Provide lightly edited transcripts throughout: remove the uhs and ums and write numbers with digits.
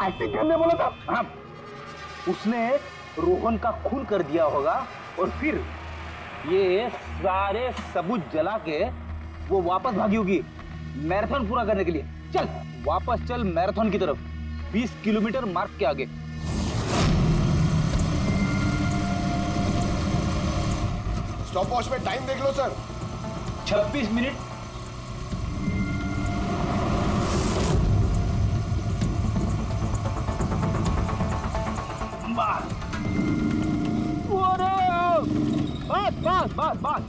Acting करने बोला था। हाँ, उसने रोहन का खून कर दिया होगा और फिर ये सारे सबूत जला के वो वापस भागी होगी मैराथन पूरा करने के लिए। चल वापस चल मैराथन की तरफ, 20 किलोमीटर मार्ग के आगे। स्टॉप वॉच में टाइम देख लो सर। 26 मिनट। बस बस बस बस।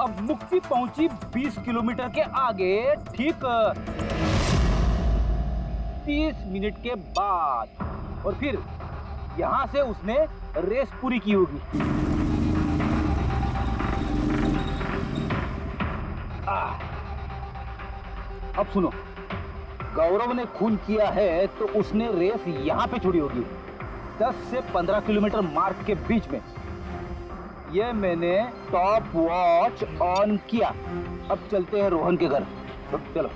अब मुक्ति पहुंची 20 किलोमीटर के आगे, ठीक 30 मिनट के बाद। और फिर यहां से उसने रेस पूरी की होगी। अब सुनो, गौरव ने खून किया है तो उसने रेस यहां पे छोड़ी होगी, 10 से 15 किलोमीटर मार्ग के बीच में। ये मैंने टॉप वॉच ऑन किया। अब चलते हैं रोहन के घर। चलो।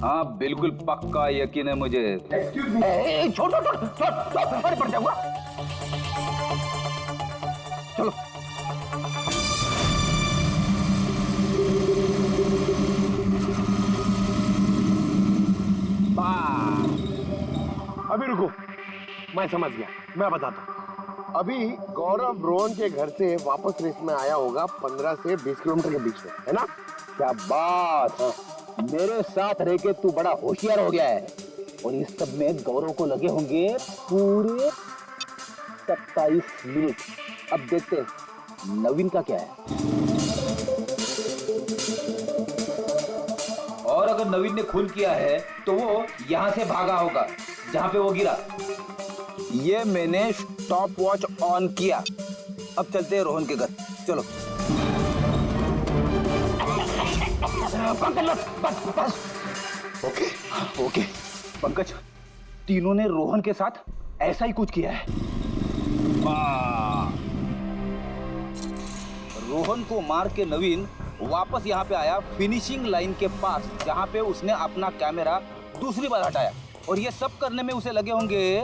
हाँ बिल्कुल पक्का यकीन है मुझे। Excuse me. छोड़ छोड़ छोड़ छोड़, अरे पड़ जाऊंगा। चलो। अभी रुको, मैं समझ गया, मैं बताता हूँ। अभी गौरव रोहन के घर से वापस रेस में आया होगा 15 से 20 किलोमीटर के बीच में, है ना? क्या बात है, मेरे साथ रह के तू बड़ा होशियार हो गया है। और इस सब में गौरव को लगे होंगे पूरे 27 मिनट। अब देखते हैं नवीन का क्या है। और अगर नवीन ने खून किया है तो वो यहां से भागा होगा जहां पे वो गिरा। ये मैंने स्टॉप वॉच ऑन किया। अब चलते हैं रोहन के घर। चलो। बस बस। ओके ओके पंकज, तीनों ने रोहन के साथ ऐसा ही कुछ किया है। रोहन को मार के नवीन वापस यहाँ पे आया फिनिशिंग लाइन के पास, जहाँ पे उसने अपना कैमरा दूसरी बार हटाया। और ये सब करने में उसे लगे होंगे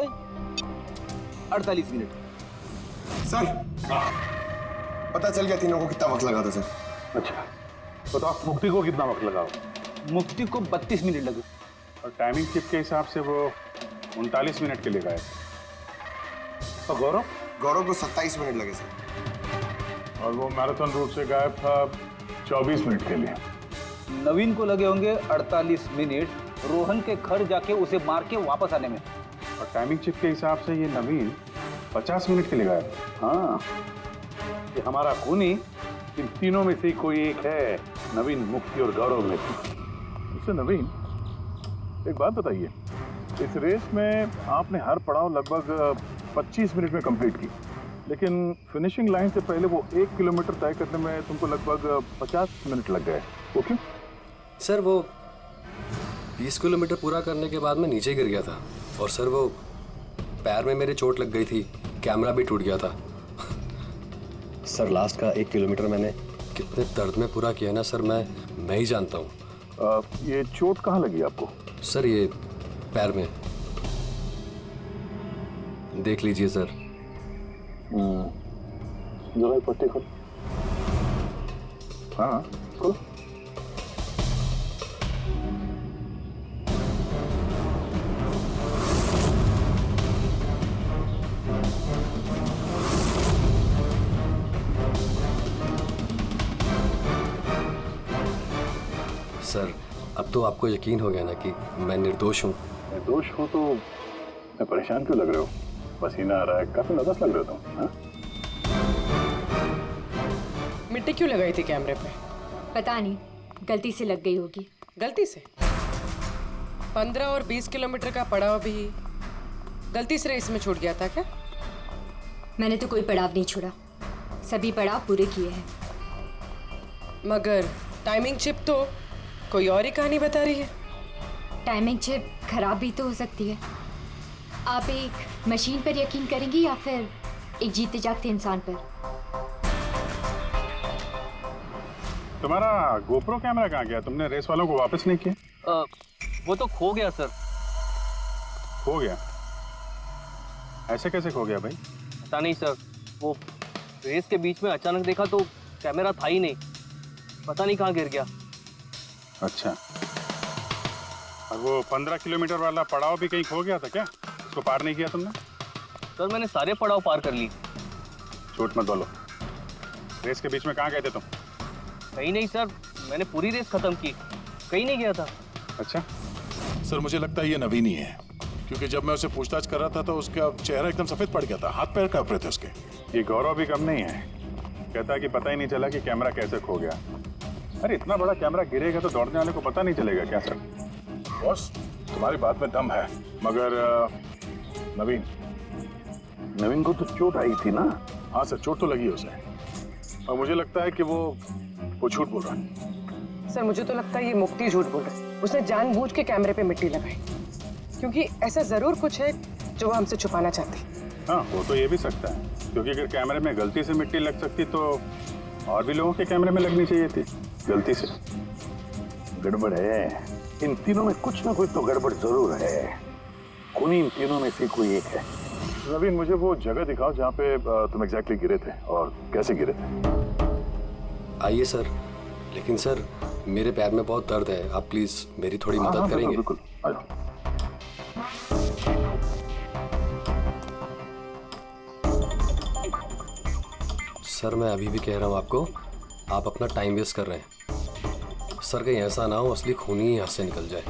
48 मिनट। सर, पता चल गया तीनों को कितना वक्त लगा था सर। अच्छा, तो आप मुक्ति को कितना वक्त लगाओ? मुक्ति को 32 मिनट लगे। और टाइमिंग चिप के हिसाब से वो 39 मिनट के लिए गए। तो गौरव को 27 मिनट लगे सर। और वो मैराथन रूट से गायब था 24 मिनट के लिए। नवीन को लगे होंगे 48 मिनट रोहन के घर जाके उसे मार के वापस आने में। और टाइमिंग चिप के हिसाब से ये नवीन 50 मिनट के लिए गायब। हाँ, ये हमारा खूनी इन तीनों में से कोई एक है, नवीन, मुक्ति और गौरव में से। उससे नवीन, एक बात बताइए, इस रेस में आपने हर पड़ाव लगभग 25 मिनट में कंप्लीट की, लेकिन फिनिशिंग लाइन से पहले वो 1 किलोमीटर तय करने में तुमको लगभग 50 मिनट लग गए। वो क्यों? सर वो 20 किलोमीटर पूरा करने के बाद मैं नीचे गिर गया था और सर वो पैर में मेरे चोट लग गई थी, कैमरा भी टूट गया था। सर लास्ट का 1 किलोमीटर मैंने कितने दर्द में पूरा किया ना सर, मैं ही जानता हूँ। ये चोट कहाँ लगी आपको? सर ये पैर में, देख लीजिए सर। जरा एक पट्टी खोल। हाँ खोल। सर अब तो आपको यकीन हो गया ना कि मैं निर्दोष हूँ। निर्दोष हो तो मैं परेशान क्यों लग रहे हो? पसीना आ रहा है, काफी नर्वस लग रहे हो तुम। हाँ? मिट्टी क्यों लगाई थी कैमरे पे? पता नहीं, गलती से लग गई होगी। गलती से? 15 और 20 किलोमीटर का पड़ाव भी गलती से रेस में छूट गया था क्या? मैंने तो कोई पड़ाव नहीं छोड़ा, सभी पड़ाव पूरे किए हैं। मगर टाइमिंग चिप तो कोई और ही कहानी बता रही है। टाइमिंग चिप खराब भी तो हो सकती है। आप एक मशीन पर यकीन करेंगी या फिर एक जीते जागते इंसान पर? तुम्हारा गोप्रो कैमरा कहाँ गया? तुमने रेस वालों को वापस नहीं किया? वो तो खो गया सर। खो गया? ऐसे कैसे खो गया भाई? पता नहीं सर, वो रेस के बीच में अचानक देखा तो कैमरा था ही नहीं, पता नहीं कहाँ गिर गया। अच्छा, और वो 15 किलोमीटर वाला पड़ाव भी कहीं खो गया था क्या? उसको पार नहीं किया तुमने? सर मैंने सारे पड़ाव पार कर ली। झूठ मत बोलो। रेस के बीच में कहाँ गए थे तुम? कहीं नहीं सर, मैंने पूरी रेस खत्म की, कहीं नहीं गया था। अच्छा, सर मुझे लगता है ये नवीन ही है, क्योंकि जब मैं उसे पूछताछ कर रहा था तो उसका चेहरा एकदम सफेद पड़ गया था, हाथ पैर कांप रहे थे उसके। ये गौरव भी कम नहीं है। कहता है कि पता ही नहीं चला कि कैमरा कैसे खो गया। अरे इतना बड़ा कैमरा गिरेगा तो दौड़ने वाले को पता नहीं चलेगा क्या सर? बॉस तुम्हारी बात में दम है, मगर नवीन को तो चोट आई थी ना? हाँ सर चोट तो लगी उसे, और मुझे लगता है कि वो झूठ बोल रहा है। सर मुझे तो लगता है ये मुक्ति झूठ बोल रहा है। उसने जानबूझ के कैमरे पे मिट्टी लगाई, क्योंकि ऐसा जरूर कुछ है जो वो हमसे छुपाना चाहती है। हाँ, वो तो ये भी सकता है, क्योंकि अगर कैमरे में गलती से मिट्टी लग सकती तो और भी लोगों के कैमरे में लगनी चाहिए थी गलती से। गड़बड़ है, इन तीनों में कुछ ना कुछ तो गड़बड़ जरूर है। खूनी इन तीनों में से कोई एक है। नवीन मुझे वो जगह दिखाओ जहाँ पे तुम एग्जैक्टली गिरे थे और कैसे गिरे थे। आइए सर, लेकिन सर मेरे पैर में बहुत दर्द है, आप प्लीज मेरी थोड़ी मदद करेंगे? बिल्कुल, आ जाओ। सर मैं अभी भी कह रहा हूँ आपको, आप अपना टाइम वेस्ट कर रहे हैं। सर कहीं ऐसा ना हो असली खूनी ही यहाँ से निकल जाए।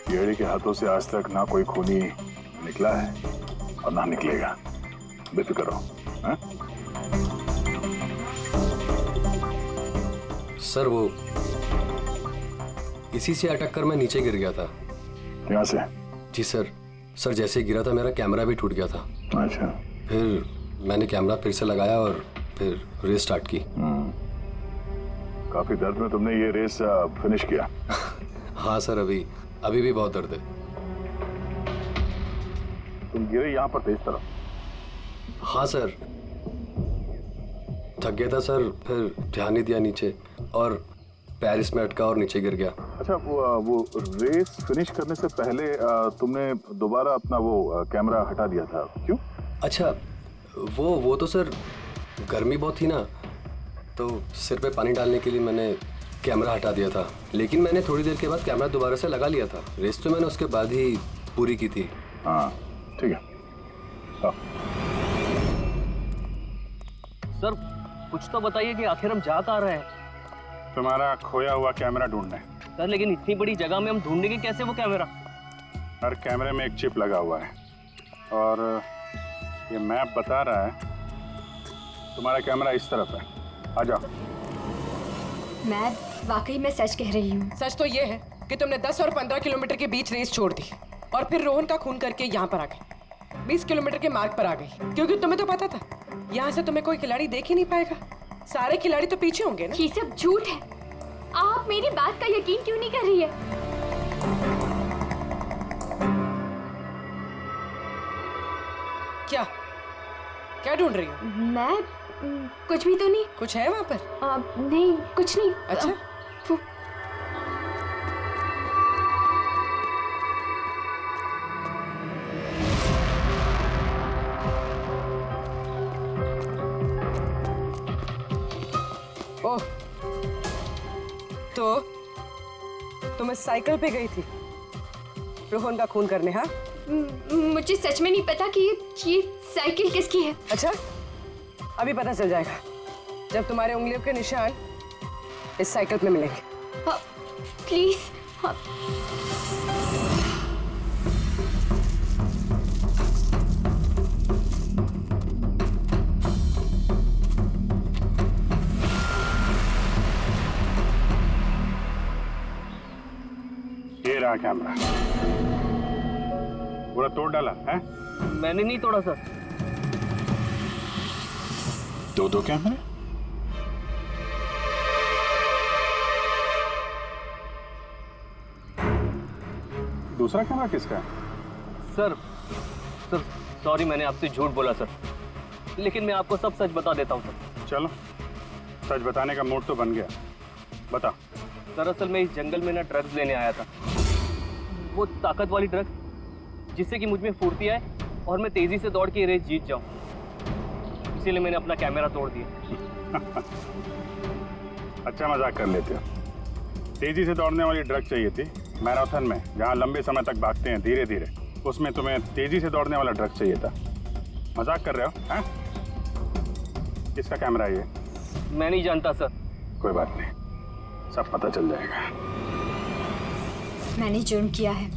येड़ी के हाथों से आज तक ना कोई खूनी निकला है और ना निकलेगा, बेफिक्र रहो। हाँ? सर वो इसी से अटक कर मैं नीचे गिर गया था। यहाँ से? जी सर, सर जैसे ही गिरा था मेरा कैमरा भी टूट गया था। अच्छा, फिर मैंने कैमरा फिर से लगाया और फिर रेस स्टार्ट की। काफी दर्द में तुमने ये रेस फिनिश किया। हाँ सर, अभी भी बहुत दर्द है। तुम गिरे यहाँ पर तेज तरफ? हाँ सर, थक गया था सर, फिर ध्यान नहीं दिया नीचे और पैर इसमें अटका और नीचे गिर गया। अच्छा, वो रेस फिनिश करने से पहले तुमने दोबारा अपना वो कैमरा हटा दिया था, क्यों? अच्छा, वो तो सर गर्मी बहुत थी ना, तो सिर पे पानी डालने के लिए मैंने कैमरा हटा दिया था, लेकिन मैंने थोड़ी देर के बाद कैमरा दोबारा से लगा लिया था। रेस तो मैंने उसके बाद ही पूरी की थी। हाँ ठीक है। हाँ। सर कुछ तो बताइए कि आखिर हम जा कहाँ रहे हैं? तुम्हारा खोया हुआ कैमरा ढूंढने। सर लेकिन इतनी बड़ी जगह में हम ढूंढेंगे कैसे वो कैमरा? हर कैमरे में एक चिप लगा हुआ है और ये मैप बता रहा है तुम्हारा कैमरा इस तरफ है। आ जाओ। मैं वाकई में सच कह रही हूँ। सच तो ये है कि तुमने 10 और 15 किलोमीटर के बीच रेस छोड़ दी और फिर रोहन का खून करके यहाँ पर आ गई। 20 किलोमीटर के मार्ग पर आ गई, क्योंकि तुम्हें तो पता था यहाँ से तुम्हें कोई खिलाड़ी देख ही नहीं पाएगा। सारे खिलाड़ी तो पीछे होंगे ना। ये सब झूठ है। आप मेरी बात का यकीन क्यों नहीं कर रही है? क्या ढूंढ रही हो? मैं कुछ भी तो नहीं। कुछ है वहाँ पर? नहीं, कुछ नहीं। अच्छा, ओह, तो तुम इस साइकिल पे गई थी रोहन का खून करने? हाँ, मुझे सच में नहीं पता कि ये साइकिल किसकी है। अच्छा, अभी पता चल जाएगा जब तुम्हारे उंगलियों के निशान इस साइकिल पे मिलेंगे। प्लीज। ये रहा कैमरा। पूरा तोड़ डाला है? मैंने नहीं तोड़ा सर। दो कैमरे? दूसरा कैमरा किसका है? सर सॉरी, मैंने आपसे झूठ बोला सर, लेकिन मैं आपको सब सच बता देता हूँ सर। चलो सच बताने का मूड तो बन गया, बता। दरअसल मैं इस जंगल में ना ड्रग्स लेने आया था, वो ताकत वाली ड्रग्स जिससे कि मुझ में फुर्ती आए और मैं तेजी से दौड़ के ये रेस जीत जाऊं। इसीलिए मैंने अपना कैमरा तोड़ दिया। अच्छा मजाक कर लेते हो। तेजी से दौड़ने वाली ड्रग चाहिए थी मैराथन में, जहाँ लंबे समय तक भागते हैं धीरे धीरे, उसमें तुम्हें तेजी से दौड़ने वाला ड्रग चाहिए था। मजाक कर रहे हो हैं? किसका कैमरा है ये? मैं नहीं जानता सर। कोई बात नहीं, सब पता चल जाएगा। मैंने जुर्म किया है,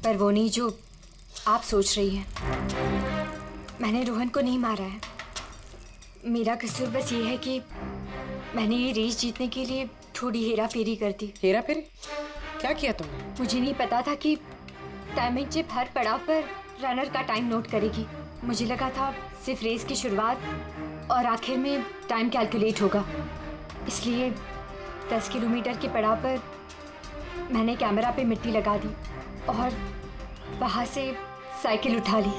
पर वो नहीं जो आप सोच रही हैं। मैंने रोहन को नहीं मारा है। मेरा कसूर बस ये है कि मैंने ये रेस जीतने के लिए थोड़ी हेरा फेरी कर दी। हेरा फेरी? क्या किया तुमने? मुझे नहीं पता था कि टाइमिंग चिप हर पड़ाव पर रनर का टाइम नोट करेगी। मुझे लगा था सिर्फ रेस की शुरुआत और आखिर में टाइम कैलकुलेट होगा, इसलिए 10 किलोमीटर के पड़ाव पर मैंने कैमरा पे मिट्टी लगा दी और वहाँ से साइकिल उठा ली।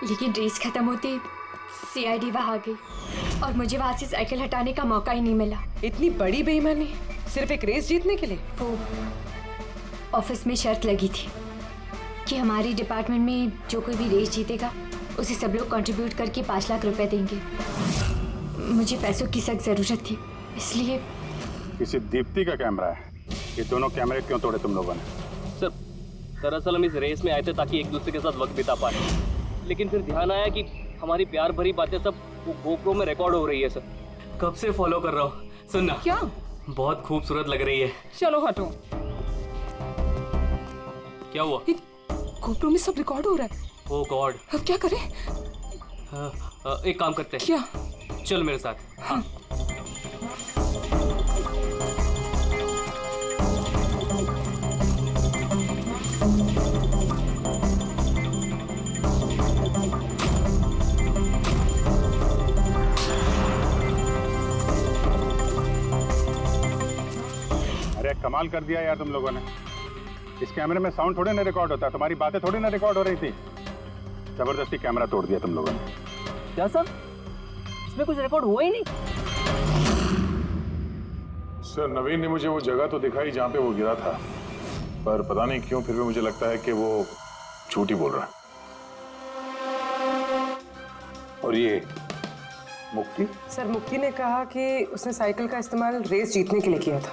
लेकिन रेस खत्म होते सीआईडी वहां आ गई और मुझे वहां से साइकिल हटाने का मौका ही नहीं मिला। इतनी बड़ी बेईमानी सिर्फ एक रेस जीतने के लिए? वो ऑफिस में शर्त लगी थी कि हमारी डिपार्टमेंट में जो कोई भी रेस जीतेगा उसे सब लोग कंट्रीब्यूट करके 5 लाख रुपए देंगे। मुझे पैसों की सख्त जरूरत थी, इसलिए। किसी दीप्ति का कैमरा है, ये दोनों कैमरे क्यों तोड़े तुम लोगों ने? सर दरअसल हम इस रेस में आए थे ताकि एक दूसरे के साथ वक्त बिता पाए, लेकिन फिर ध्यान आया कि हमारी प्यार भरी बातें सब वो गोप्रो में रिकॉर्ड हो रही है सर। कब से फॉलो कर रहा हूँ। सुनना, क्या? बहुत खूबसूरत लग रही है। चलो हटो। क्या हुआ? गोप्रो में सब रिकॉर्ड हो रहा है। ओह गॉड, अब क्या करें? एक काम करते हैं। क्या? चल मेरे साथ। हाँ। कमाल कर दिया यार तुम लोगों ने। इस कैमरे में साउंड थोड़े ना रिकॉर्ड होता, तुम्हारी बातें थोड़ी ना रिकॉर्ड हो रही थी। जबरदस्ती कैमरा तोड़ दिया तुम लोगों ने। क्या सर? इसमें कुछ रिकॉर्ड हुआ ही नहीं। सर नवीन ने मुझे वो जगह तो दिखाई जहाँ पे वो गिरा था, पर पता नहीं क्यों फिर भी मुझे लगता है कि वो झूठ ही बोल रहा है। और ये मुक्ति? सर मुक्ति ने कहा कि उसने साइकिल का इस्तेमाल रेस जीतने के लिए किया था।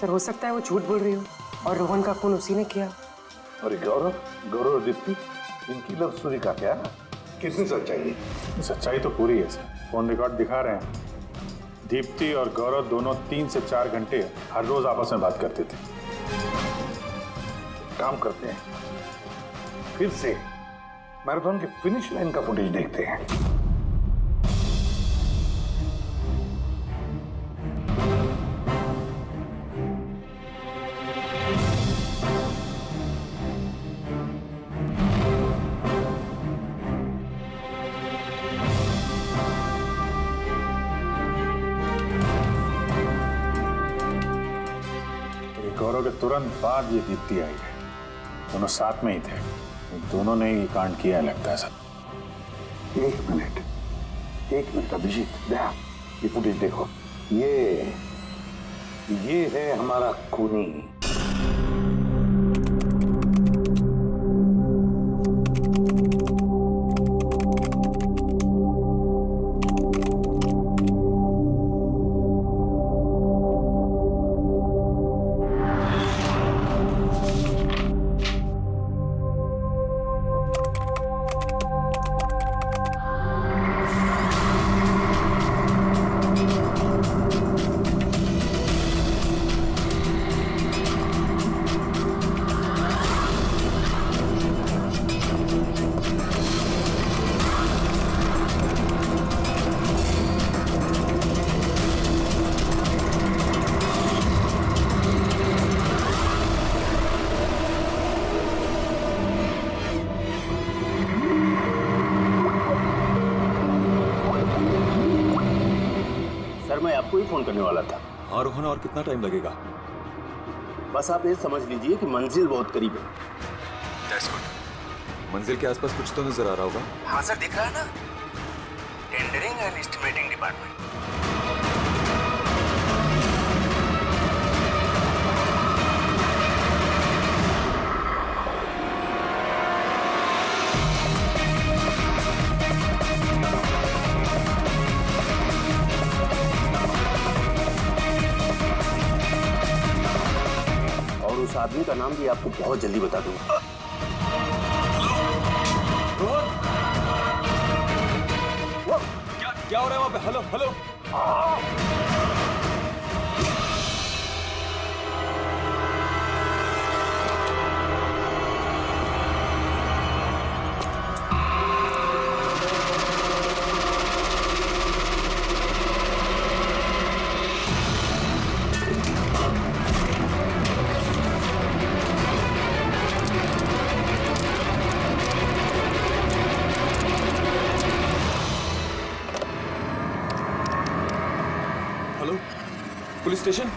सर हो सकता है वो झूठ बोल रही हो और रोहन का खून उसी ने किया। और गौरव और दीप्ति, इनकी लव स्टोरी का क्या? कितनी सच्चाई है? सच्चाई तो पूरी है सर, फोन रिकॉर्ड दिखा रहे हैं। दीप्ति और गौरव दोनों 3 से 4 घंटे हर रोज आपस में बात करते थे। काम करते हैं, फिर से मैराथन के फिनिश लाइन का फुटेज देखते हैं। गौरव के तुरंत बाद ये दीप्ति आई है, दोनों साथ में ही थे। दोनों ने ही कांड किया है लगता है सर। एक मिनट अभिजीत, ये फुटेज देखो। ये है हमारा खूनी। आपको ही फोन करने वाला था। हाँ रोहन, और कितना टाइम लगेगा? बस आप ये समझ लीजिए कि मंजिल बहुत करीब है। That's good. मंजिल के आसपास कुछ तो नजर आ रहा होगा। हाँ सर, दिख रहा है ना, टेंडरिंग एंड एस्टिमेटिंग डिपार्टमेंट। और उस आदमी का नाम भी आपको बहुत जल्दी बता दूंगा। क्या हो रहा है वहां पे? Hello hello. Hello, police station.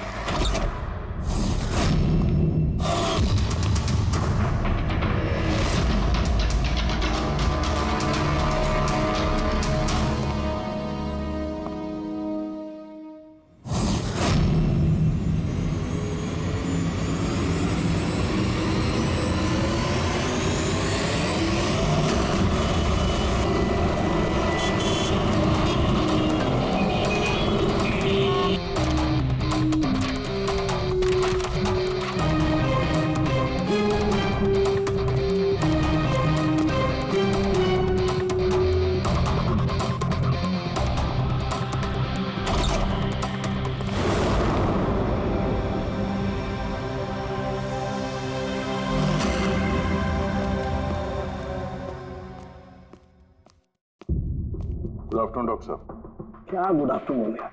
Good afternoon doctor साहब। क्या गुड आफ्टरनून यार?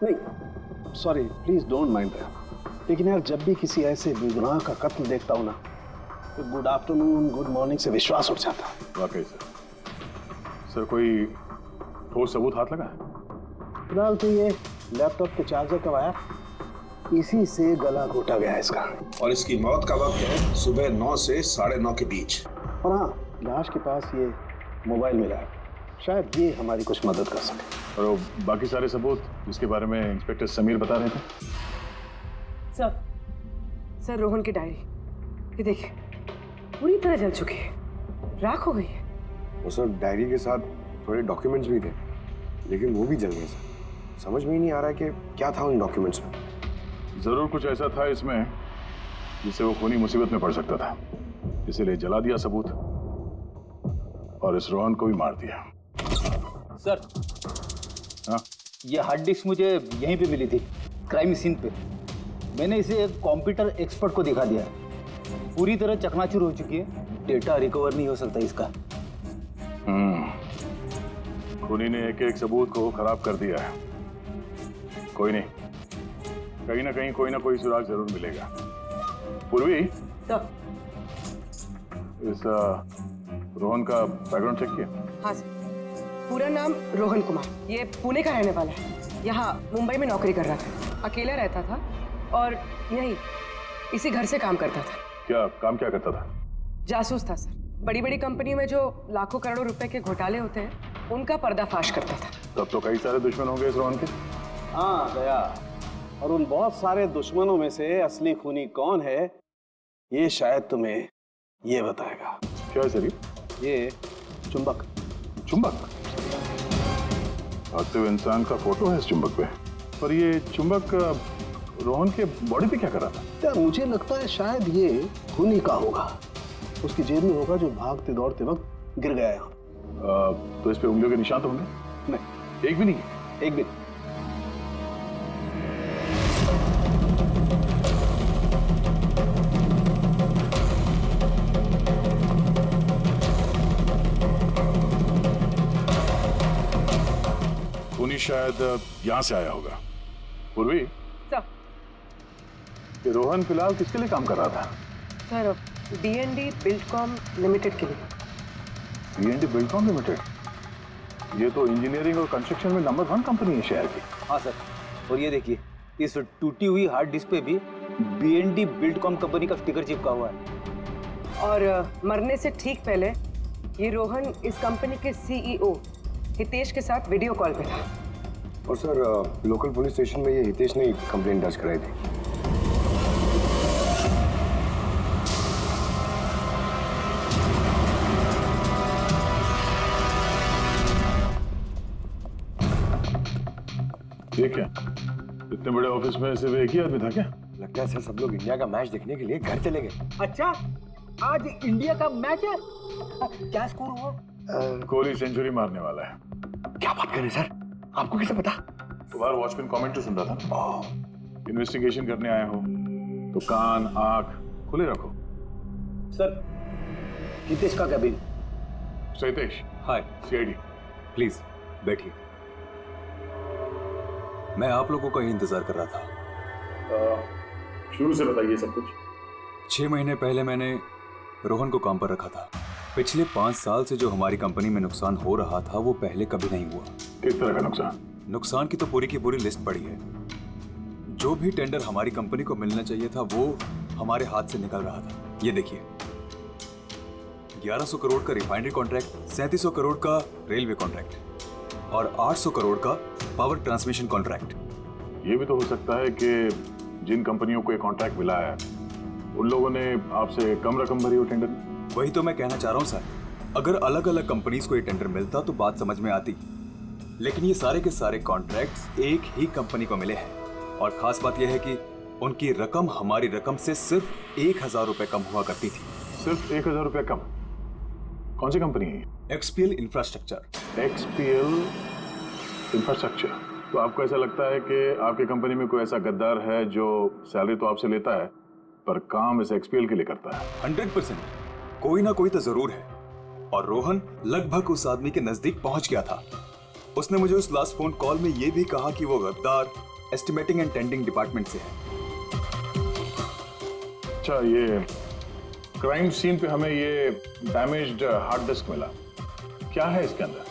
नहीं sorry, please don't mind that, लेकिन यार जब भी किसी ऐसे बेगुनाह का कत्ल देखता हूँ ना, तो गुड आफ्टरनून गुड मॉर्निंग से विश्वास उठ जाता है। वाकई सर, कोई ठोस सबूत हाथ लगा है? फिलहाल तो ये लैपटॉप के चार्जर का वायर, इसी से गला घोटा गया है इसका। और इसकी मौत का वक्त है सुबह 9 से 9:30 के बीच। और हाँ, लाश के पास ये मोबाइल मिला है, शायद ये हमारी कुछ मदद कर सके। और वो बाकी सारे सबूत जिसके बारे में इंस्पेक्टर समीर बता रहे थे? सर रोहन की डायरी, ये देखिए पूरी तरह जल चुकी है, राख हो गई है। वो सर डायरी के साथ थोड़े डॉक्यूमेंट्स भी थे, लेकिन वो भी जल गए सर। समझ में ही नहीं आ रहा कि क्या था उन डॉक्यूमेंट्स में। जरूर कुछ ऐसा था इसमें जिससे वो खूनी मुसीबत में पड़ सकता था, इसीलिए जला दिया सबूत और इस रोहन को भी मार दिया। सर, हाँ? ये हार्ड डिस्क मुझे यहीं पे मिली थी, क्राइम सीन पे। मैंने इसे एक कंप्यूटर एक्सपर्ट को दिखा दिया, पूरी तरह चकनाचूर हो चुकी है, डेटा रिकवर नहीं हो सकता इसका। खूनी ने एक एक सबूत को खराब कर दिया है। कोई नहीं, कहीं ना कहीं कोई ना कोई सुराग जरूर मिलेगा। पूर्वी, इस रोहन का बैकग्राउंड चेक किया? हाँ सर, पूरा नाम रोहन कुमार, ये पुणे का रहने वाला है, यहाँ मुंबई में नौकरी कर रहा था, अकेला रहता था और यही इसी घर से काम करता था। क्या काम क्या करता था? जासूस था सर, बड़ी बड़ी कंपनी में जो लाखों करोड़ों रुपए के घोटाले होते हैं उनका पर्दाफाश करता था। तब तो कई सारे दुश्मन होंगे इस रोहन के। हाँ गया, और उन बहुत सारे दुश्मनों में से असली खूनी कौन है ये शायद तुम्हें ये बताएगा। क्या है सर ये चुंबक। चुंबक? आते हुए इंसान का फोटो है इस चुंबक पे, पर ये चुंबक रोहन के बॉडी पे क्या कर रहा था? क्या मुझे लगता है शायद ये खूनी का होगा, उसकी जेब में होगा जो भागते दौड़ते वक्त गिर गया यहाँ। तो इस पे उंगलियों के निशान तो होंगे? नहीं, एक भी नहीं? एक भी। खूनी शायद यहाँ से आया होगा। पूर्वी, ये रोहन फिलहाल किसके लिए काम कर रहा था? सर D&D बिल्डकॉम लिमिटेड के लिए। D&D Buildcom limited? ये तो इंजीनियरिंग और कंस्ट्रक्शन में नंबर 1 कंपनी है शहर की। हाँ सर, और ये देखिए, इस टूटी हुई हार्ड डिस्क पे भी BND बिल्डकॉम कंपनी का स्टिकर चिपका हुआ है। और मरने से ठीक पहले ये रोहन इस कंपनी के CEO हितेश के साथ वीडियो कॉल पे था। और सर लोकल पुलिस स्टेशन में ये हितेश ने कंप्लेंट दर्ज कराई थी। ये क्या? इतने बड़े ऑफिस में सिर्फ एक ही आदमी था क्या? लगता है सर सब लोग इंडिया का मैच देखने के लिए घर चले गए। अच्छा, आज इंडिया का मैच है। क्या स्कोर हुआ? कोहली सेंचुरी मारने वाला है। क्या बात कर रहे हैं सर? आपको कैसे पता? तुम्हारा वॉचमैन कमेंट्री सुन रहा था। इन्वेस्टिगेशन करने आए हो तो कान आंख खुले रखो। सर, हितेश का cabin. Hitesh, hi CID। Please बैठिए। मैं आप लोगों का ही इंतजार कर रहा था। शुरू से बताइए सब कुछ। 6 महीने पहले मैंने रोहन को काम पर रखा था। पिछले 5 साल से जो हमारी कंपनी में नुकसान हो रहा था वो पहले कभी नहीं हुआ। किस तरह का नुकसान? नुकसान की तो पूरी की पूरी लिस्ट पड़ी है। जो भी टेंडर हमारी कंपनी को मिलना चाहिए था वो हमारे हाथ से निकल रहा था। ये देखिए, 1100 करोड़ का रिफाइनरी कॉन्ट्रैक्ट, 3700 करोड़ का रेलवे कॉन्ट्रैक्ट और 800 करोड़ का पावर ट्रांसमिशन कॉन्ट्रैक्ट। ये भी तो हो सकता है कि जिन कंपनियों को ये कॉन्ट्रैक्ट मिला है उन लोगों ने आपसे कम रकम भरी हो टेंडर में। वही तो मैं कहना चाह रहा हूँ सर। अगर अलग अलग कंपनीज को ये टेंडर मिलता तो बात समझ में आती, लेकिन ये सारे के सारे कॉन्ट्रैक्ट्स एक ही कंपनी को मिले हैं। और खास बात यह है कि उनकी रकम हमारी रकम से सिर्फ 1000 रुपए कम हुआ करती थी। सिर्फ 1000 रुपए कम? कौन सी कंपनी है? XPL infrastructure. XPL infrastructure. तो आपको ऐसा लगता है कि आपकी कंपनी में कोई ऐसा गद्दार है जो सैलरी तो आपसे लेता है पर काम इस XPL के लिए करता है? 100% कोई ना कोई तो जरूर है। और रोहन लगभग उस आदमी के नजदीक पहुंच गया था। उसने मुझे उस लास्ट फोन कॉल में यह भी कहा कि वो गद्दार एस्टिमेटिंग एंड टेंडिंग डिपार्टमेंट से है। अच्छा, ये क्राइम सीन पे हमें ये डैमेज्ड हार्ड डिस्क मिला, क्या है इसके अंदर?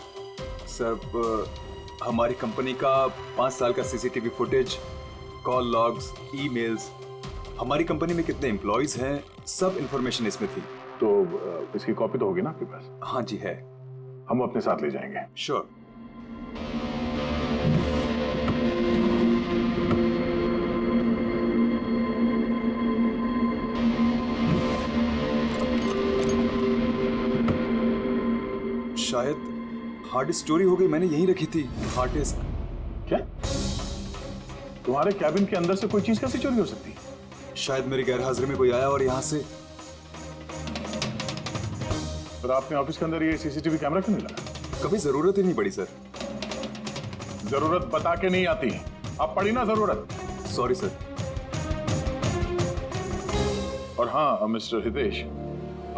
सर, हमारी कंपनी का 5 साल का CCTV footage, call logs, emails, हमारी कंपनी में कितने एम्प्लॉइज हैं, सब इंफॉर्मेशन इसमें थी। तो इसकी कॉपी तो होगी ना आपके पास? हाँ जी है। हम अपने साथ ले जाएंगे। श्योर। शायद हार्ड डिस्क चोरी हो गई, मैंने यहीं रखी थी हार्ड डिस्क। क्या? तुम्हारे कैबिन के अंदर से कोई चीज कैसे चोरी हो सकती है? शायद मेरी गैर हाजिरी में कोई आया और यहाँ से। पर आपने ऑफिस के अंदर ये CCTV कैमरा क्यों नहीं लगा? कभी जरूरत ही नहीं पड़ी सर। जरूरत बता के नहीं आती, अब पड़ी ना जरूरत। Sorry sir. और हाँ मिस्टर हितेश,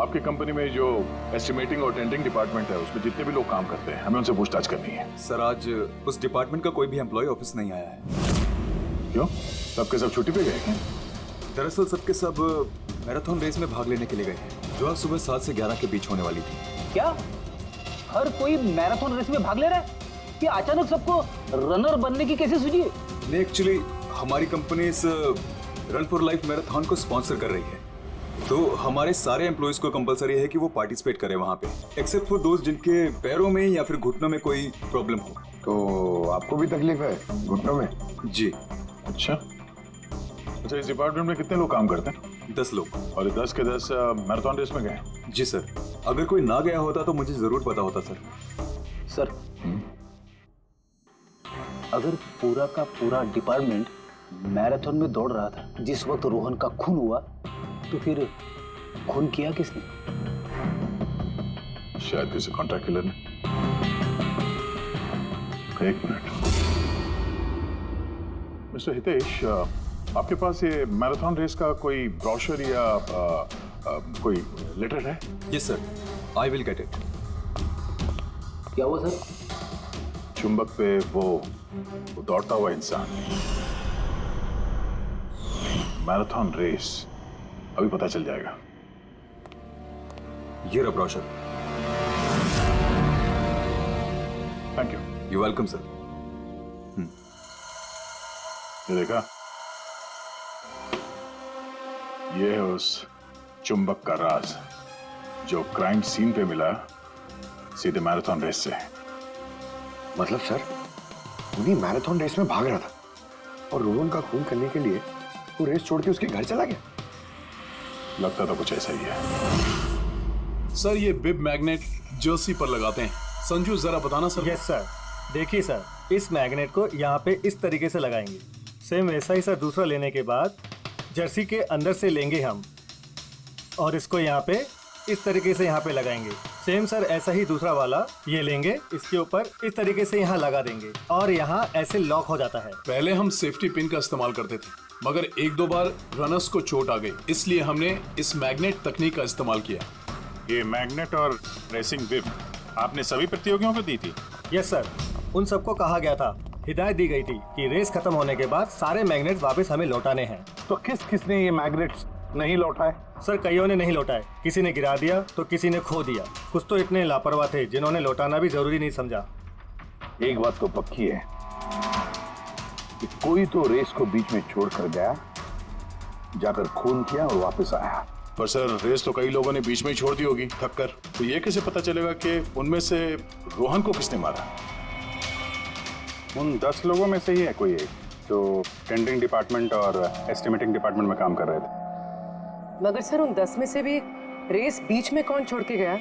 आपकी कंपनी में जो एस्टिमेटिंग और टेंडरिंग डिपार्टमेंट है उसमें जितने भी लोग काम करते हैं हमें उनसे पूछताछ करनी है। सर, आज उस डिपार्टमेंट का कोई भी एम्प्लॉय ऑफिस नहीं आया है। क्यों? सबके सब छुट्टी पे गए क्या? दरअसल सबके सब मैराथन रेस में भाग लेने के लिए गए हैं जो आज सुबह 7 से 11 के बीच होने वाली थी। क्या हर कोई मैराथन रेस में भाग ले रहा है? कि अचानक सबको रनर बनने की कैसे सूझी? नहीं, एक्चुअली हमारी कंपनी इस रन फॉर लाइफ मैराथन को स्पॉन्सर कर रही है, तो हमारे सारे एम्प्लॉइज को कंपलसरी है कि वो पार्टिसिपेट करें वहाँ पे, एक्सेप्ट फॉर दोस्त जिनके पैरों में या फिर घुटनों में कोई प्रॉब्लम हो। तो आपको भी तकलीफ है घुटनों में? जी। अच्छा, इस डिपार्टमेंट में कितने लोग काम करते हैं? 10 लोग। और 10 के 10 मैराथन रेस में गए? जी सर। अगर कोई ना गया होता तो मुझे जरूर पता होता सर। सर, अगर पूरा का पूरा डिपार्टमेंट मैराथन में दौड़ रहा था जिस वक्त रोहन का खून हुआ, तो फिर खून किया किसने? शायद किसी कॉन्ट्रैक्ट किलर ने। एक मिनट मिस्टर हितेश, आपके पास ये मैराथन रेस का कोई ब्रोशर या कोई लेटर है? Yes sir, I will get it. क्या हुआ सर? चुंबक पे वो दौड़ता हुआ इंसान, मैराथन रेस, अभी पता चल जाएगा। ये रहा brochure. Thank you. You welcome sir. ये देखा, ये है उस चुंबक का राज जो क्राइम सीन पे मिला सीधे मैराथन रेस से। मतलब सर, उन्हीं मैराथन रेस में भाग रहा था और रोहन का खून करने के लिए वो रेस छोड़ के उसके घर चला गया। लगता तो कुछ ऐसा ही है। सर ये बिब मैग्नेट जर्सी पर लगाते हैं। संजू जरा बताना सर। Yes sir. देखिए सर, इस मैग्नेट को यहाँ पे इस तरीके से लगाएंगे। सेम वैसा ही सर दूसरा लेने के बाद जर्सी के अंदर से लेंगे हम और इसको यहाँ पे इस तरीके से यहाँ पे लगाएंगे। सेम सर ऐसा ही दूसरा वाला ये लेंगे, इसके ऊपर इस तरीके से यहाँ लगा देंगे और यहाँ ऐसे लॉक हो जाता है। पहले हम सेफ्टी पिन का इस्तेमाल करते थे, मगर एक दो बार रनर्स को चोट आ गई, इसलिए हमने इस मैग्नेट तकनीक का इस्तेमाल किया। ये मैग्नेट और रेसिंग बिब आपने सभी प्रतियोगियों को दी थी? यस सर, उन सबको कहा गया था, हिदायत दी गई थी कि रेस खत्म होने के बाद सारे मैग्नेट वापस हमें लौटाने हैं। तो किसने ये मैग्नेट्स नहीं लौटाए? सर कईयों ने नहीं लौटाए, किसी ने गिरा दिया तो किसी ने खो दिया। कुछ तो इतने लापरवाह थे जिन्होंने लौटाना भी जरूरी नहीं समझा। एक बात तो पक्की है कि कोई तो रेस को बीच में छोड़कर गया, जाकर खून किया और वापस आया। पर सर रेस तो कई लोगों ने बीच में ही छोड़ दी होगी थक कर, तो ये कैसे पता चलेगा कि उनमें से रोहन को किसने मारा? उन 10 लोगों में से ही है कोई एक जो टेंडरिंग डिपार्टमेंट और एस्टिमेटिंग डिपार्टमेंट में काम कर रहे थे। मगर सर उन 10 में से भी रेस बीच में कौन छोड़ के गया,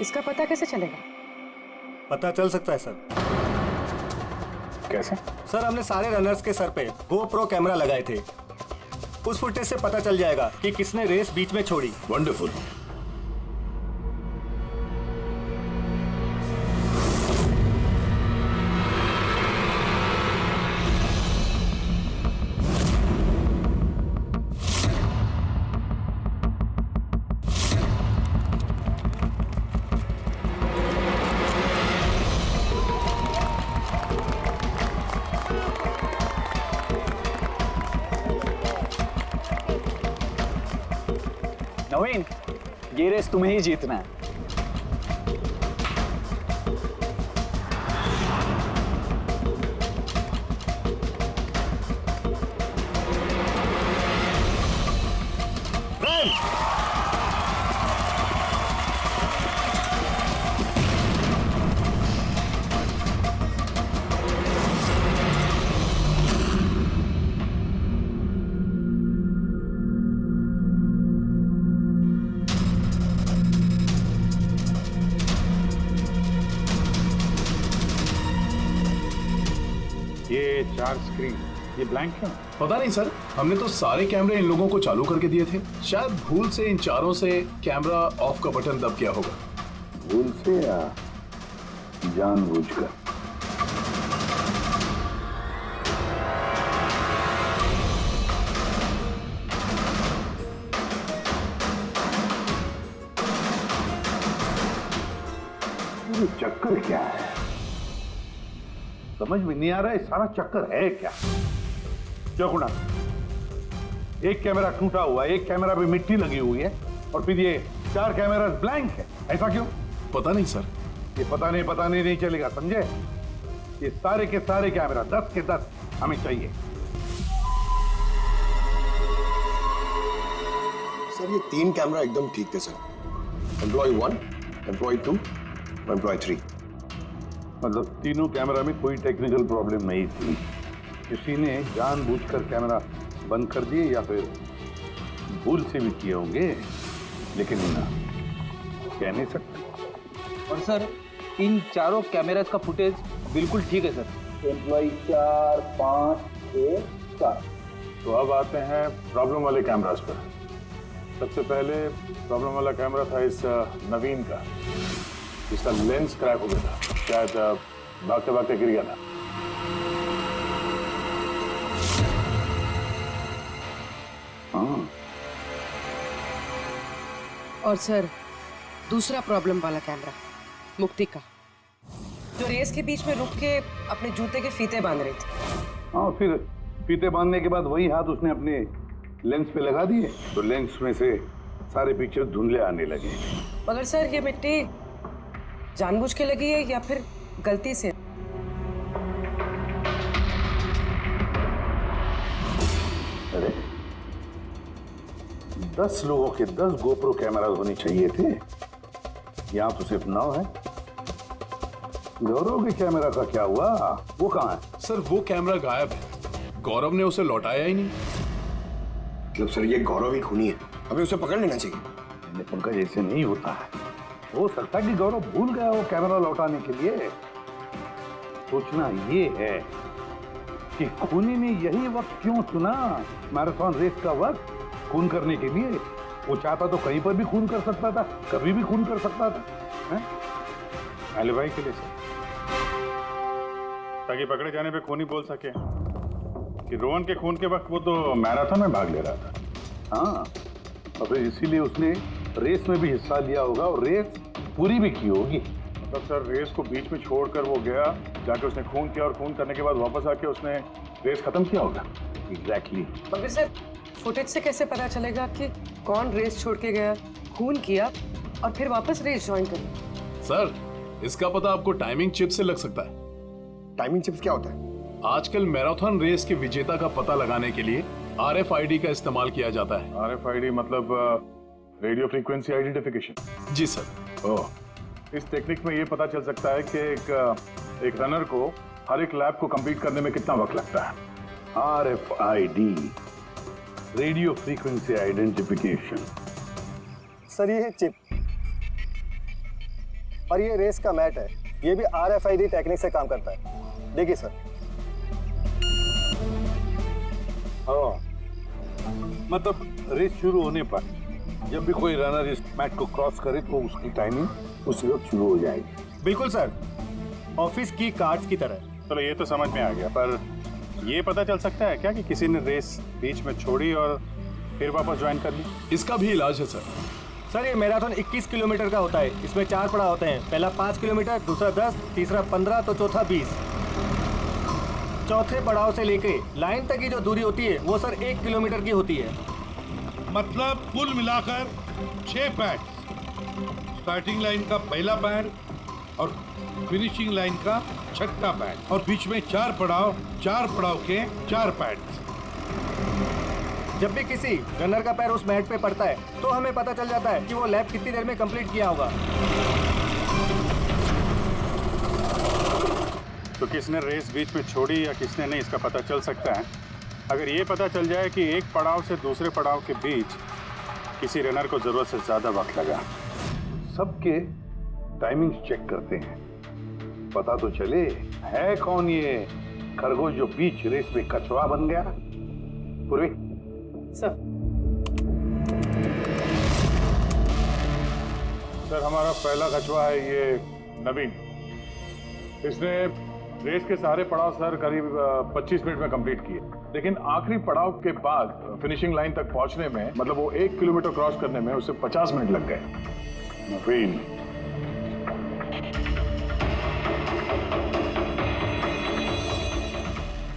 इसका पता कैसे चलेगा? पता चल सकता है सर। कैसे? सर हमने सारे रनर्स के सर पे GoPro कैमरा लगाए थे, उस फुटेज से पता चल जाएगा कि किसने रेस बीच में छोड़ी। वंडरफुल। नवीन, ये रेस तुम्हें ही जीतना है। ये 4 स्क्रीन, ये ब्लैंक क्यों? पता नहीं सर, हमने तो सारे कैमरे इन लोगों को चालू करके दिए थे। शायद भूल से इन चारों से कैमरा ऑफ का बटन दब गया होगा। भूल से या जानबूझकर? ये चक्कर क्या है? समझ में नहीं आ रहा है, सारा चक्कर है क्या? क्यों गुणा? एक कैमरा टूटा हुआ है, एक कैमरा पे मिट्टी लगी हुई है और फिर ये 4 कैमरा ब्लैंक है, ऐसा क्यों? पता नहीं सर। ये पता नहीं चलेगा, समझे? ये सारे के सारे कैमरा 10 के 10 हमें चाहिए। सर ये 3 कैमरा एकदम ठीक थे सर। Employ 1, employ 2, employ 3। मतलब तीनों कैमरा में कोई टेक्निकल प्रॉब्लम नहीं थी, किसी ने जानबूझकर कैमरा बंद कर दिए या फिर भूल से भी किए होंगे, लेकिन कह नहीं सकते। और सर इन चारों कैमरास का फुटेज बिल्कुल ठीक है सर। एम्प्लॉय 4, 5, 6, 7। तो अब आते हैं प्रॉब्लम वाले कैमरास पर। सबसे पहले प्रॉब्लम वाला कैमरा था इस नवीन का, जिसका लेंस क्रैक हो गया था, शायद भागते भागते गिर गया था। हाँ। और सर दूसरा प्रॉब्लम वाला कैमरा मुक्ति का, जो रेस के बीच में रुक के अपने जूते के फीते बांध रही थी। हाँ, फिर फीते बांधने के बाद वही हाथ उसने अपने लेंस पे लगा दिए, तो लेंस में से सारे पिक्चर धुंधले आने लगे। मगर सर ये मिट्टी जानबूझ के लगी है या फिर गलती से? 10 लोगों के 10 गोप्रो कैमरा होने चाहिए थे। यहाँ तो सिर्फ 9 है। गौरव के कैमरा का क्या हुआ? वो कहाँ है? सर वो कैमरा गायब है, गौरव ने उसे लौटाया ही नहीं। मतलब सर ये गौरव ही खूनी है, हमें उसे पकड़ लेना चाहिए। पंकज ऐसे नहीं होता है, हो सकता है कि गौरव भूल गया वो कैमरा लौटाने के लिए। सोचना ये है कि खूनी ने यही वक्त क्यों चुना, मैराथन रेस का वक्त खून करने के लिए। वो चाहता तो कहीं पर भी खून कर सकता था, कभी भी खून कर सकता था। एलिबाई के लिए सर, ताकि पकड़े जाने पे खूनी बोल सके कि रोहन के खून के वक्त वो तो मैराथन में भाग ले रहा था। हाँ, और फिर इसीलिए उसने रेस में भी हिस्सा लिया होगा और रेस पूरी भी की होगी। मतलब सर रेस को बीच में छोड़कर वो गया, जाके उसने खून किया और खून करने के बाद वापस आके उसने रेस खत्म किया होगा। एग्जैक्टली। मगर सर फुटेज से कैसे पता चलेगा कि कौन रेस छोड़ के गया, खून किया और फिर वापस रेस ज्वाइन कर? सर इसका पता आपको टाइमिंग चिप से लग सकता है। टाइमिंग चिप्स क्या होता है? आजकल मैराथन रेस के विजेता का पता लगाने के लिए RFID का इस्तेमाल किया जाता है। RFID मतलब रेडियो फ्रीक्वेंसी आइडेंटिफिकेशन। जी सर। ओह, इस टेक्निक में ये पता चल सकता है कि एक रनर को हर एक लैप को कंप्लीट करने में कितना वक्त लगता है। RFID, radio frequency identification. Sir ये है चिप और ये रेस का मैट है, ये भी RFID टेक्निक से काम करता है। देखिए सर। हाँ, मतलब रेस शुरू होने पर जब भी कोई रनर इस मैट को क्रॉस करे तो उसकी टाइमिंग उसी वक्त शुरू हो जाएगी। बिल्कुल सर, ऑफिस की कार्ड्स की तरह। चलो ये तो समझ में आ गया, पर ये पता चल सकता है क्या कि किसी ने रेस बीच में छोड़ी और फिर वापस ज्वाइन कर ली? इसका भी इलाज है सर। सर ये मैराथन 21 किलोमीटर का होता है। इसमें 4 पड़ाव होते हैं, पहला 5 किलोमीटर, दूसरा 10, तीसरा 15 तो चौथा 20। चौथे पड़ाव से लेके लाइन तक की जो दूरी होती है वो सर 1 किलोमीटर की होती है। मतलब कुल मिलाकर 6 पैड, स्टार्टिंग लाइन का पहला पैड और फिनिशिंग लाइन का छठा पैड, और बीच में 4 पड़ाव के 4 पैड। जब भी किसी रनर का पैर उस मैट पे पड़ता है तो हमें पता चल जाता है कि वो लैप कितनी देर में कंप्लीट किया होगा। तो किसने रेस बीच में छोड़ी या किसने नहीं, इसका पता चल सकता है अगर ये पता चल जाए कि एक पड़ाव से दूसरे पड़ाव के बीच किसी रनर को जरूरत से ज्यादा वक्त लगा। सबके टाइमिंग चेक करते हैं, पता तो चले है कौन ये खरगोश जो बीच रेस में कछुआ बन गया। पूर्वी सर। सर हमारा पहला कछुआ है ये नवीन। इसने रेस के सारे पड़ाव सर करीब 25 मिनट में कंप्लीट किए, लेकिन आखिरी पड़ाव के बाद फिनिशिंग लाइन तक पहुंचने में, मतलब वो 1 किलोमीटर क्रॉस करने में उसे 50 मिनट लग गए। नवीन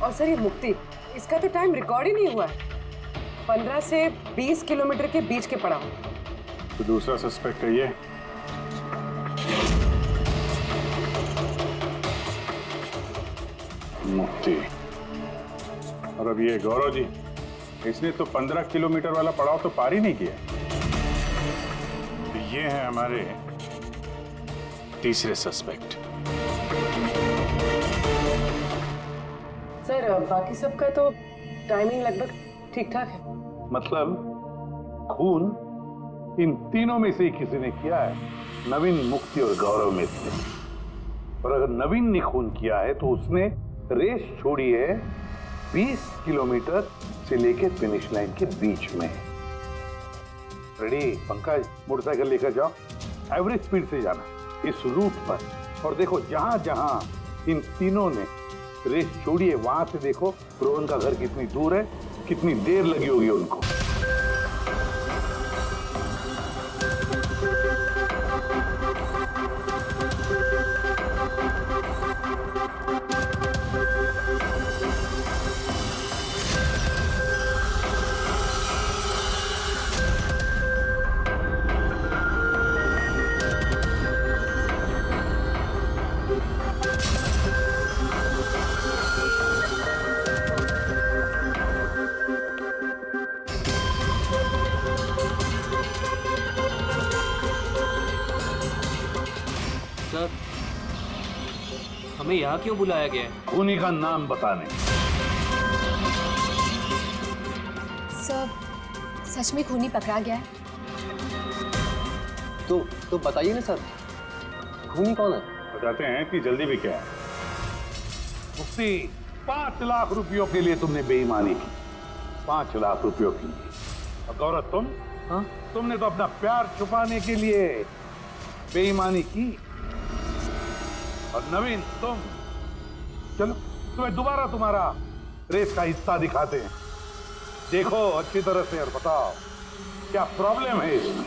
और सर ये मुक्ति, इसका तो टाइम रिकॉर्ड ही नहीं हुआ है। 15 से 20 किलोमीटर के बीच के पड़ाव। तो दूसरा सस्पेक्ट है ये। मुक्ति। और अब ये गौरव जी, इसने तो 15 किलोमीटर वाला पड़ाव तो पार ही नहीं किया। तो ये हैं हमारे तीसरे सस्पेक्ट। सर बाकी सबका तो टाइमिंग लगभग ठीक ठाक है। मतलब खून इन तीनों में से ही किसी ने किया है, नवीन, मुक्ति और गौरव में से। और अगर नवीन ने खून किया है तो उसने रेस छोड़ी है 20 किलोमीटर से लेकर फिनिश लाइन के बीच में। रेडी पंकज, मोटरसाइकिल लेकर जाओ, एवरेज स्पीड से जाना इस रूट पर, और देखो जहां जहां इन तीनों ने रेस छोड़ी है वहां से देखो रोहन का घर कितनी दूर है, कितनी देर लगी होगी उनको। सर, हमें यहाँ क्यों बुलाया गया है? खूनी का नाम बताने। सर, सच में खूनी पकड़ा गया है? तो बताइए ना सर, खूनी कौन है? बताते हैं कि जल्दी भी क्या है। मुफ्ती, 5 लाख रुपयों के लिए तुमने बेईमानी की, 5 लाख रुपयों की। और गौरव तुम? हाँ? तुमने तो अपना प्यार छुपाने के लिए बेईमानी की। और नवीन तुम, चलो तुम्हें दोबारा तुम्हारा रेस का हिस्सा दिखाते हैं। देखो अच्छी तरह से और बताओ क्या प्रॉब्लम है इसमें।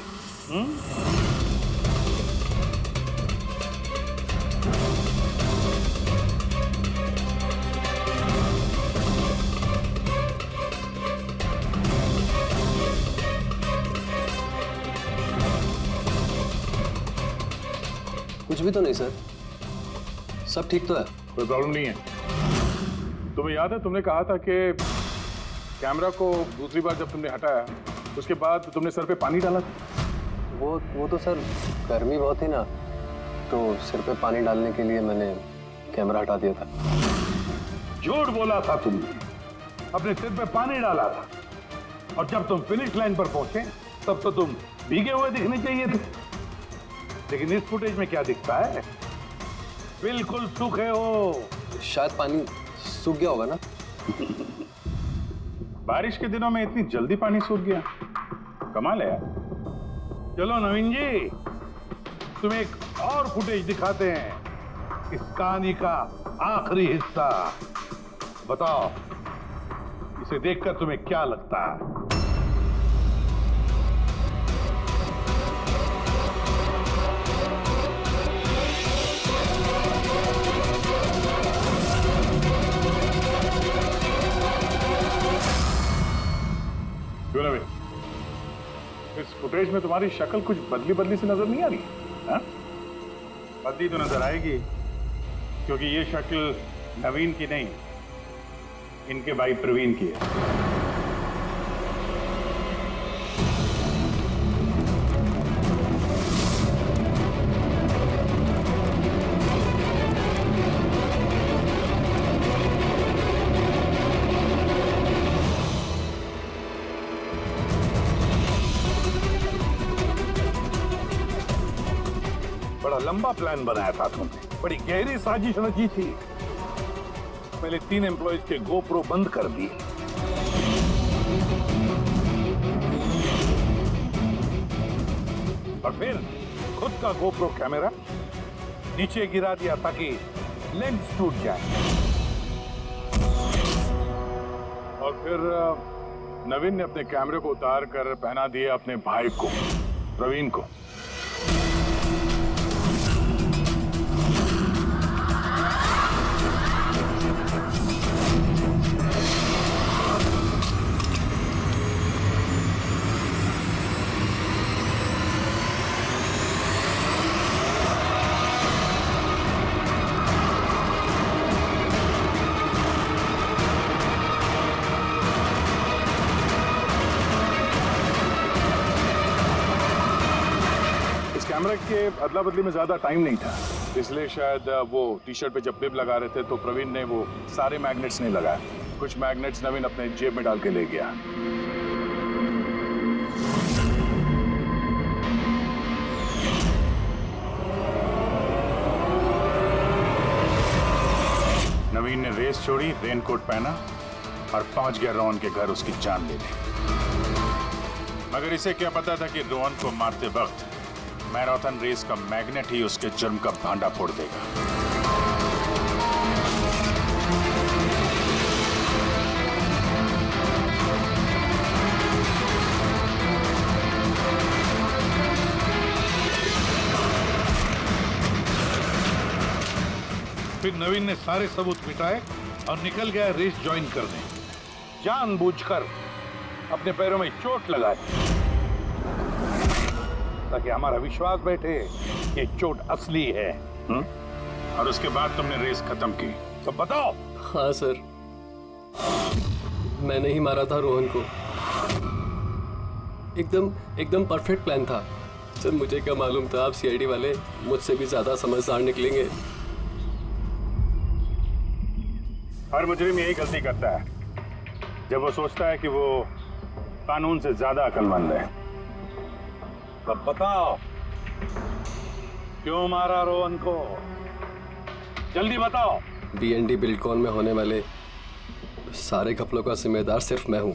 कुछ भी तो नहीं सर, सब ठीक तो है। कोई प्रॉब्लम नहीं है। तुम्हें याद है तुमने कहा था कि कैमरा को दूसरी बार जब तुमने हटाया उसके बाद तुमने सर पे पानी डाला था? वो तो सर गर्मी बहुत थी ना, तो सिर पे पानी डालने के लिए मैंने कैमरा हटा दिया था। झूठ बोला था तुमने, अपने सिर पे पानी डाला था। और जब तुम फिनिश लाइन पर पहुंचे तब तो तुम भीगे हुए दिखने चाहिए थे, लेकिन इस फुटेज में क्या दिखता है? बिल्कुल सूखे हो। शायद पानी सूख गया होगा ना। बारिश के दिनों में इतनी जल्दी पानी सूख गया, कमाल है यार। चलो नवीन जी, तुम्हें एक और फुटेज दिखाते हैं, इस कहानी का आखिरी हिस्सा। बताओ इसे देखकर तुम्हें क्या लगता है? क्यों नवीन, इस फुटेज में तुम्हारी शक्ल कुछ बदली बदली सी नजर नहीं आ रही? हाँ? बदली तो नजर आएगी, क्योंकि ये शक्ल नवीन की नहीं, इनके भाई प्रवीण की है। बड़ा लंबा प्लान बनाया था तुमने, बड़ी गहरी साजिश रची थी। पहले 3 एम्प्लॉइज के गोप्रो बंद कर दिए, और फिर खुद का गोप्रो कैमरा नीचे गिरा दिया ताकि लेंस टूट जाए। और फिर नवीन ने अपने कैमरे को उतार कर पहना दिया अपने भाई को, प्रवीण को। कैमरा के अदला बदली में ज्यादा टाइम नहीं था, इसलिए शायद वो टी शर्ट पे जब बिब लगा रहे थे तो प्रवीण ने वो सारे मैग्नेट्स नहीं लगाए। कुछ मैग्नेट्स नवीन अपने जेब में डाल के ले गया। नवीन ने रेस छोड़ी, रेनकोट पहना और पहुंच गया रोहन के घर उसकी जान लेने। मगर इसे क्या पता था कि रोहन को मारते वक्त मैराथन रेस का मैग्नेट ही उसके जुर्म का भांडा फोड़ देगा। फिर नवीन ने सारे सबूत मिटाए और निकल गया रेस ज्वाइन करने, जानबूझकर अपने पैरों में चोट लगाई ताकि हमारा विश्वास बैठे कि चोट असली है। और उसके बाद तुमने रेस खत्म की, तो बताओ। हाँ सर, मैंने ही मारा था रोहन को। एकदम परफेक्ट प्लान था। सर मुझे क्या मालूम था आप सीआईडी वाले मुझसे भी ज्यादा समझदार निकलेंगे। हर मुजरिम यही गलती करता है जब वो सोचता है कि वो कानून से ज्यादा अक्लमंद है। तब बताओ क्यों मारा रोहन को? जल्दी बताओ। बीएनडी बिल्डकॉन में होने वाले सारे घपलों का जिम्मेदार सिर्फ मैं हूँ।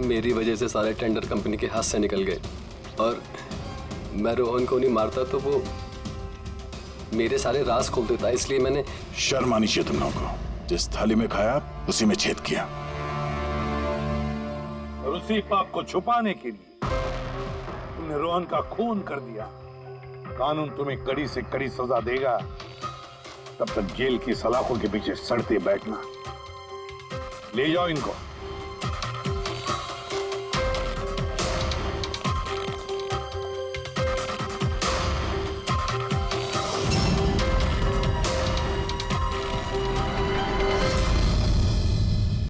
मेरी वजह से सारे टेंडर कंपनी के हाथ से निकल गए और मैं रोहन को नहीं मारता तो वो मेरे सारे राज खोल देता, इसलिए मैंने। शर्म आनी चाहिए तुम लोगों को। जिस थाली में खाया उसी में छेद किया। और उसी पाप को छुपाने के लिए तुमने रोहन का खून कर दिया। कानून तुम्हें कड़ी से कड़ी सजा देगा, तब तक जेल की सलाखों के पीछे सड़ते बैठना। ले जाओ इनको।